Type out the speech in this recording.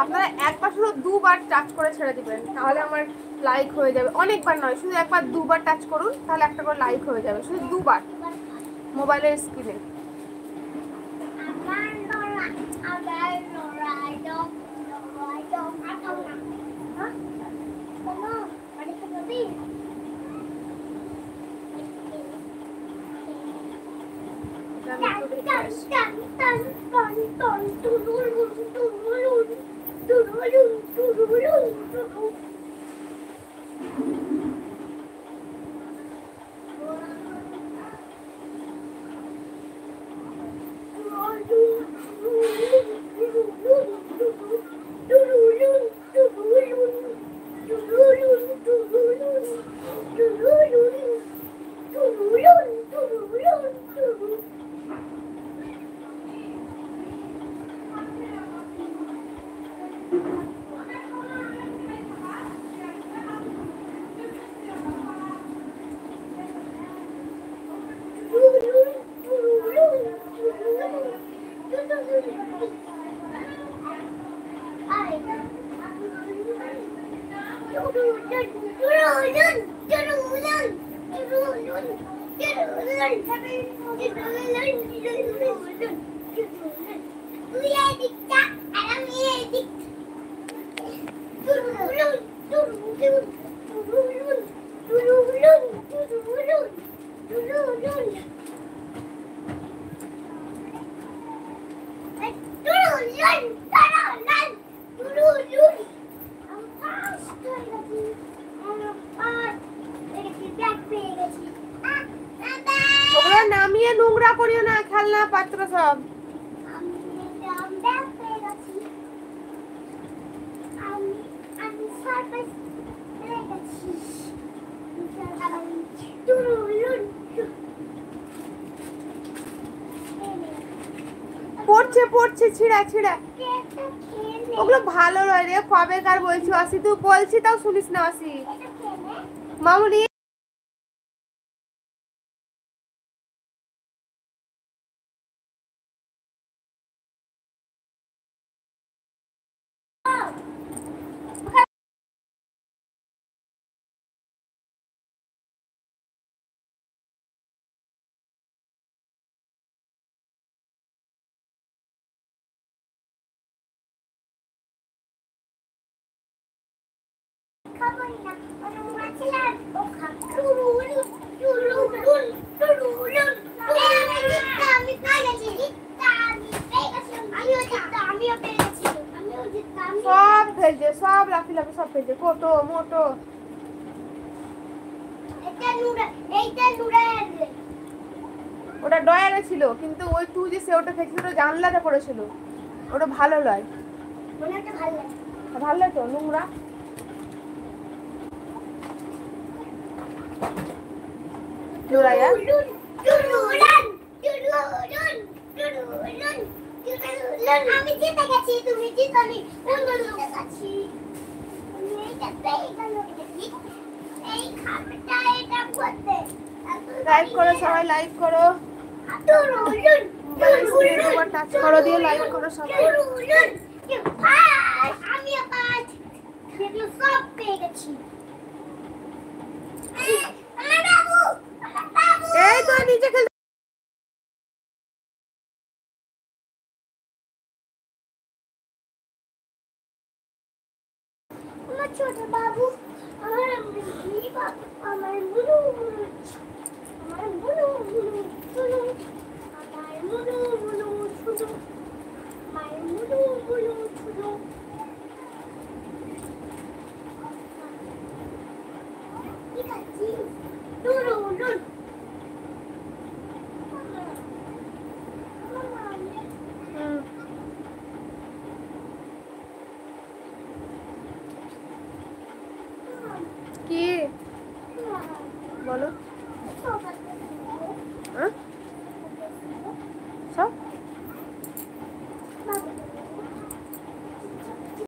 আপনারা একবার শুধু দুবার টাচ করে ছেড়ে দিবেন, তাহলে আমার লাইক হয়ে যাবে। অনেকবার নয়, শুধু একবার দুবার টাচ করুন, তাহলে একটা করে লাইক হয়ে যাবে, শুধু দুবার মোবাইলের স্ক্রিনে। নামিয়ে নোংরা করিও না, খেলনা পাত্র সব। পড়ছে পড়ছে, ছিঁড়া ছিঁড়া, ওগুলো ভালো নয় রে। কবেকার বলছি আসি, তুই বলছি তাও শুনিস না আসি। মামুনি সব ফেলছে, সব লাফি লাফি সব ফেলছে, কোটো মোটো। ওটা ডয়ারে ছিল, কিন্তু ওই তুই যে সেওটা ফেলছিল ওটা জানলাতে পড়েছিল, ওটা ভালো নয়। ভালো তো নোংরা। আমি জিতে গেছি, তুমি জিতনি। লাইক করো সবাই, লাইক করো, টাচ করো, দিয়ে লাইক করো সবাই। আমি আবার সেগুলো সব পেয়ে গেছি। এই তো নিচে খেল। আমার ছোট বাবু, আমার বুলু বুলু, আমার বুলু বুলু বুলু, আমার বুলু বুলু ছোট, আমার বুলু বুলু ছোট। ঠিক আছে, দুলু দুলু। কি বলো?